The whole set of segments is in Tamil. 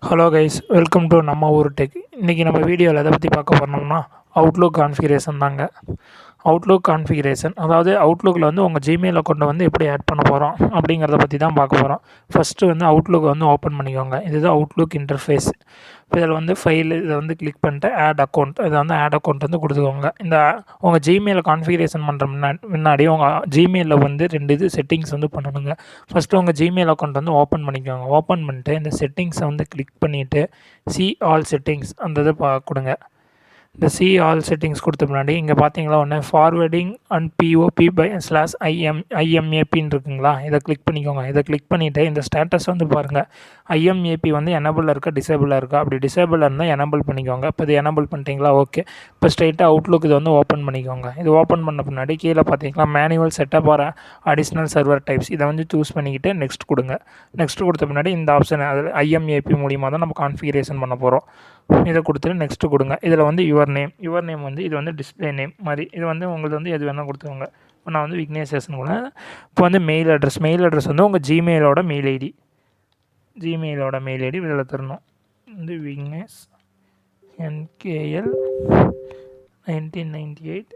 ஹலோ கைஸ், வெல்கம் டு நம்ம ஊர் டெக். இன்றைக்கி நம்ம வீடியோவில் எதை பற்றி பார்க்க போகிறோம்னா அவுட்லுக் கான்ஃபிகரேஷன் தாங்க. அவுட்லுக் கான்ஃபிகரேஷன் அதாவது அவுட்லுக்கில் வந்து உங்கள் ஜிமெயில் அக்கௌண்ட்டை வந்து எப்படி ஆட் பண்ண போகிறோம் அப்படிங்கிறத பற்றி தான் பார்க்க போகிறோம். ஃபஸ்ட்டு வந்து அவுட்லுக் வந்து ஓப்பன் பண்ணிக்கோங்க. இதுதான் அவுட்லுக் இன்டர்ஃபேஸ். இப்போ இதில் வந்து ஃபைல் இதை வந்து கிளிக் பண்ணிட்டு ஆட் அக்கௌண்ட், இதை வந்து ஆட் அக்கௌண்ட் வந்து கொடுத்துக்கோங்க. இந்த உங்கள் ஜிமெயிலை கான்ஃபிகரேஷன் பண்ணுற முன்னாடி உங்கள் ஜிமெயிலில் வந்து 2 செட்டிங்ஸ் வந்து பண்ணணுங்க. ஃபஸ்ட்டு உங்கள் ஜிமெயில் அக்கௌண்ட் வந்து ஓப்பன் பண்ணிக்கோங்க. ஓப்பன் பண்ணிட்டு இந்த செட்டிங்ஸை வந்து கிளிக் பண்ணிவிட்டு சி ஆல் செட்டிங்ஸ் அந்த இதை கொடுங்க. இந்த சி ஆல் செட்டிங்ஸ் கொடுத்த முன்னாடி இங்கே பார்த்தீங்களா ஒன்று ஃபார்வேர்டிங் அண்ட் பிஓபி பை /IMAPன்னு இருக்குங்களா, இதை கிளிக் பண்ணிக்கோங்க. இதை கிளிக் பண்ணிவிட்டு இந்த ஸ்டேட்டஸ் வந்து பாருங்கள். IMAP வந்து எனபிளில் இருக்கா டிசேபிளாக இருக்கா, அப்படி டிசேபிளாக இருந்தால் எனபிள் பண்ணிக்கோங்க. இப்போ இது எனபிள் பண்ணிட்டீங்களா, ஓகே. இப்போ ஸ்ட்ரைட்டாக அவுட்லுக் இது வந்து ஓப்பன் பண்ணிக்கோங்க. இது ஓப்பன் பண்ண பின்னாடி கீழே பார்த்தீங்கன்னா manual setup R additional server types இதை வந்து சூஸ் பண்ணிக்கிட்டு நெக்ஸ்ட் கொடுங்க. நெக்ஸ்ட் கொடுத்த பின்னாடி இந்த ஆப்ஷன் அதில் IMAP மூலிமா தான் நம்ம கான்ஃபிகரேஷன் பண்ண போகிறோம். இதை கொடுத்துட்டு நெக்ஸ்ட்டு கொடுங்க. இதில் வந்து யுவர் நேம் வந்து இது வந்து டிஸ்பிளே நேம் மாதிரி இது வந்து உங்களுக்கு வந்து எது வேணால் கொடுத்துக்கோங்க. இப்போ நான் வந்து விக்னேஷன் கூட. இப்போ வந்து மெயில் அட்ரஸ் வந்து உங்கள் ஜிமெயிலோட மெயில் ஐடி இதில் தரணும். வந்து விக்னேஷ் NKL 1998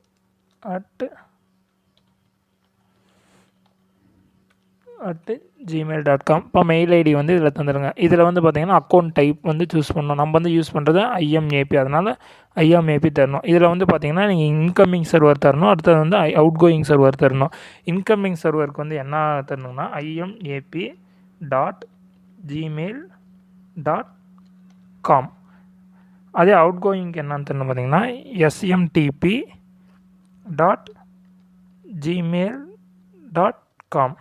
@gmail.com. இப்போ மெயில் ஐடி வந்து இதில் தந்துடுங்க. இதில் வந்து பார்த்திங்கன்னா அக்கௌண்ட் டைப் வந்து சூஸ் பண்ணணும். நம்ம வந்து யூஸ் பண்ணுறது IMAP, அதனால் IMAP தரணும். இதில் வந்து பார்த்திங்கன்னா நீங்கள் இன்கமிங் சர்வர் தரணும். அடுத்தது வந்து அவுட் கோயிங் சர்வர் தரணும். இன்கமிங் சர்வருக்கு வந்து என்ன தரணும்னா IMAP.gmail.com. அதே அவுட் கோயிங்க்கு என்னன்னு தரணும் பார்த்திங்கன்னா SMTP.gmail.com.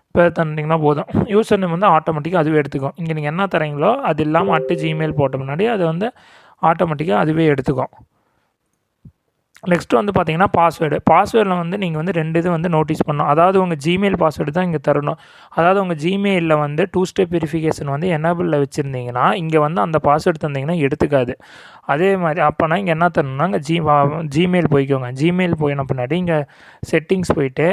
இப்போ தந்தீங்கன்னா போதும். யூசர் நேம் வந்து ஆட்டோமேட்டிக்காக அதுவே எடுத்துக்கும். இங்கே நீங்கள் என்ன தரீங்களோ அது இல்லாமல் @gmail போட்ட முன்னாடி அது வந்து ஆட்டோமேட்டிக்காக அதுவே எடுத்துக்கும். நெக்ஸ்ட்டு வந்து பார்த்தீங்கன்னா பாஸ்வேர்டில் வந்து நீங்கள் வந்து 2 இது வந்து நோட்டீஸ் பண்ணணும். அதாவது உங்கள் ஜிமெயில் பாஸ்வேர்டு தான் இங்கே தரணும். அதாவது உங்கள் ஜிமெயிலில் வந்து 2 ஸ்டெப் வெரிஃபிகேஷன் வந்து எனபிளில் வச்சுருந்தீங்கன்னா இங்கே வந்து அந்த பாஸ்வேர்டு தந்தீங்கன்னா எடுத்துக்காது. அதே மாதிரி அப்போனா இங்கே என்ன தரணும்னா இங்கே ஜிமெயில் போய்க்கோங்க. ஜிமெயில் போயின பின்னாடி இங்கே செட்டிங்ஸ் போயிட்டு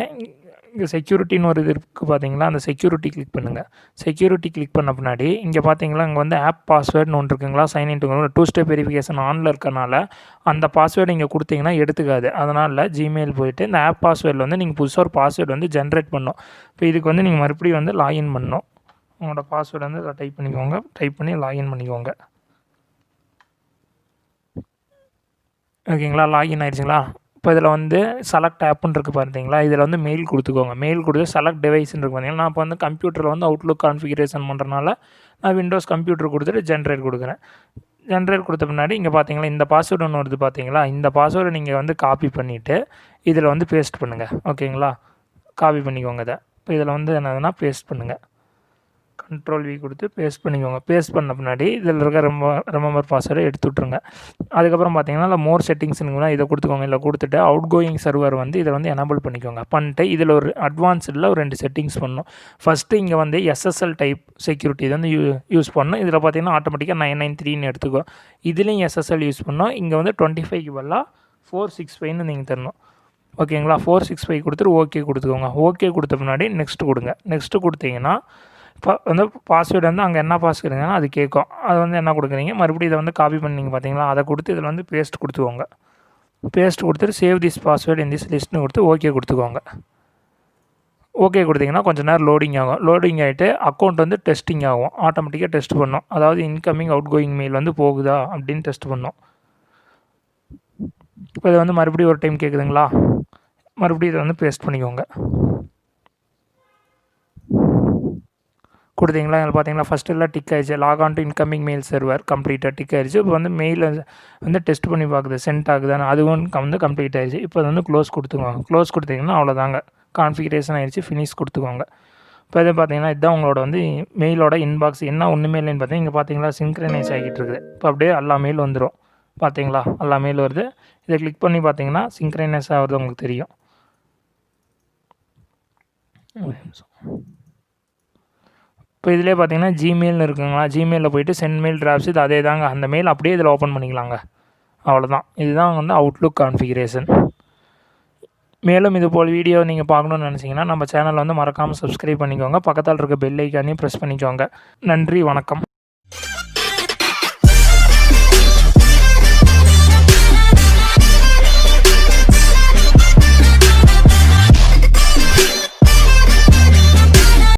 இங்கே செக்யூரிட்டின்னு ஒரு இது இருக்குது பார்த்தீங்களா, அந்த செக்யூரிட்டி கிளிக் பண்ணுங்கள். செக்யூரிட்டி கிளிக் பண்ண பின்னாடி இங்கே பார்த்தீங்களா இங்கே வந்து ஆப் பாஸ்வேர்டுன்னு ஒன்று இருக்குங்களா, சைன்இன் டு 2 ஸ்டெப் வெரிஃபிகேஷன் ஆனில் இருக்கனால அந்த பாஸ்வேர்டு இங்கே கொடுத்தீங்கன்னா எடுத்துக்காது. அதனால் ஜிமெயில் போயிட்டு இந்த ஆப் பாஸ்வேர்டில் வந்து நீங்கள் புதுசாக ஒரு பாஸ்வேர்டு வந்து ஜென்ரேட் பண்ணணும். இப்போ இதுக்கு வந்து நீங்கள் மறுபடியும் வந்து லாகின் பண்ணணும். உங்களோட பாஸ்வேர்டு வந்து அதை டைப் பண்ணிக்கோங்க. டைப் பண்ணி லாகின் பண்ணிக்கோங்க. ஓகேங்களா, லாகின் ஆயிடுச்சுங்களா. இப்போ இதில் வந்து செலக்ட் ஆப்புன்னு இருக்குது பார்த்தீங்களா, இதில் வந்து மெயில் கொடுத்துக்கோங்க. மெயில் கொடுத்து செலக்ட் டிவைஸ்ன்னு இருக்குது பார்த்தீங்களா. நான் இப்போ வந்து கம்ப்யூட்டரில் வந்து அவுட்லுக் கான்ஃபிகரேஷன் பண்ணுறதுனால நான் விண்டோஸ் கம்ப்யூட்டர் கொடுத்துட்டு ஜென்ரேட் கொடுக்குறேன். ஜென்ரேட் கொடுத்த பின்னாடி இங்கே பார்த்தீங்களா இந்த பாஸ்வேர்டு ஒன்று வருது பார்த்தீங்களா, இந்த பாஸ்வேர்டை நீங்கள் வந்து காப்பி பண்ணிவிட்டு இதில் வந்து பேஸ்ட் பண்ணுங்கள். ஓகேங்களா, காப்பி பண்ணிக்கோங்க. இதை இப்போ இதில் வந்து என்னதுன்னா பேஸ்ட் பண்ணுங்கள். Ctrl+V கொடுத்து பேஸ்ட் பண்ணிக்கோங்க. பேஸ்ட் பண்ண பின்னாடி இதில் இருக்க ரிமெம்பர் பாஸ்வேர்டை எடுத்து விட்ருங்க. அதுக்கப்புறம் பார்த்தீங்கன்னா இல்லை மோர் செட்டிங்ஸ்னுங்கன்னா இதை கொடுத்துக்கோங்க. இல்லை கொடுத்துட்டு அவுட் கோயிங் சர்வர் வந்து இதை வந்து எனபிள் பண்ணிக்கோங்க. பண்ணிட்டு இதில் ஒரு அட்வான்ஸ்டில் ஒரு 2 செட்டிங்ஸ் பண்ணணும். ஃபஸ்ட்டு இங்கே வந்து SSL டைப் செக்யூரிட்டி இதை வந்து யூஸ் பண்ணணும். இதில் பார்த்தீங்கன்னா ஆட்டோமேட்டிக்காக 993ன்னு எடுத்துக்கோ. இதுலேயும் SSL யூஸ் பண்ணோம். இங்கே வந்து 25க்கு பதிலாக 465ன்னு நீங்கள் தரணும். ஓகேங்களா, 465 கொடுத்துட்டு ஓகே கொடுத்துக்கோங்க. ஓகே கொடுத்த முன்னாடி நெக்ஸ்ட்டு கொடுங்க. நெக்ஸ்ட்டு கொடுத்தீங்கன்னா இப்போ வந்து பாஸ்வேர்டு வந்து அங்கே என்ன பாஸ்வேர்டுங்கன்னா அது கேட்கும். அது வந்து என்ன கொடுக்குறீங்க, மறுபடியும் இதை வந்து காப்பி பண்ணிங்க பார்த்தீங்களா, அதை கொடுத்து இதில் வந்து பேஸ்ட் கொடுத்துக்கோங்க. பேஸ்ட் கொடுத்துட்டு save this password in this லிஸ்ட்னு கொடுத்து ஓகே கொடுத்துக்கோங்க. ஓகே கொடுத்தீங்கன்னா கொஞ்சம் நேரம் லோடிங் ஆகும். லோடிங் ஆகிட்டு அக்கௌண்ட் வந்து டெஸ்டிங் ஆகும். ஆட்டோமேட்டிக்காக டெஸ்ட் பண்ணோம். அதாவது இன்கமிங் அவுட் கோயிங் மெயில் வந்து போகுதா அப்படின்னு டெஸ்ட் பண்ணோம். இப்போ இதை வந்து மறுபடியும் ஒரு டைம் கேட்குதுங்களா, மறுபடியும் இதை வந்து பேஸ்ட் பண்ணிக்கோங்க. கொடுத்தீங்களா, இதில் பார்த்தீங்களா ஃபஸ்ட்டு எல்லாம் டிக் ஆயிடுச்சு. Lock on to incoming mail server கம்ப்ளீட்டாக டிக் ஆயிடுச்சு. இப்போ வந்து மெயில் வந்து டெஸ்ட் பண்ணி பார்க்குது சென்ட் ஆகுதான்னு, அதுவும் வந்து கம்ப்ளீட் ஆயிடுச்சு. இப்போ அது வந்து க்ளோஸ் கொடுத்துக்கோங்க. க்ளோஸ் கொடுத்தீங்கன்னா அவ்வளோதாங்க, கான்ஃபிகரேஷன் ஆயிடுச்சு. ஃபினிஷ் கொடுத்துக்கோங்க. இப்போ இதை பார்த்தீங்கன்னா இதுதான் உங்களோட வந்து மெயிலோட இன்பாக்ஸ். என்ன ஒன்றுமே இல்லைன்னு பார்த்தீங்கன்னா இங்கே பார்த்தீங்களா சிங்க்ரனைஸ் ஆகிட்டு இருக்குது. இப்போ அப்படியே எல்லா மெயில் வந்துடும் பார்த்தீங்களா, எல்லா மெயில் வருது. இதை கிளிக் பண்ணி பார்த்தீங்கன்னா சிங்க்ரனைஸ் ஆகிறது உங்களுக்கு தெரியும். இப்போ இதிலே பார்த்தீங்கன்னா ஜிமெயில்னு இருக்குங்களா, ஜிமெயிலில் போய்ட்டு சென்ட் மெயில் டிராப்ஸ் இது அதே தாங்க. அந்த மெயில் அப்படியே இதில் ஓப்பன் பண்ணிக்கலாங்க. அவ்வளோதான். இதுதான் வந்து அவுட்லுக் கான்ஃபிகரேஷன். மேலும் இதுபோல் வீடியோ நீங்கள் பார்க்கணுன்னு நினச்சிங்கன்னா நம்ம சேனலை வந்து மறக்காமல் சப்ஸ்கிரைப் பண்ணிக்கோங்க. பக்கத்தில் இருக்க பெல் ஐக்கானையும் ப்ரெஸ் பண்ணிக்கோங்க. நன்றி, வணக்கம்.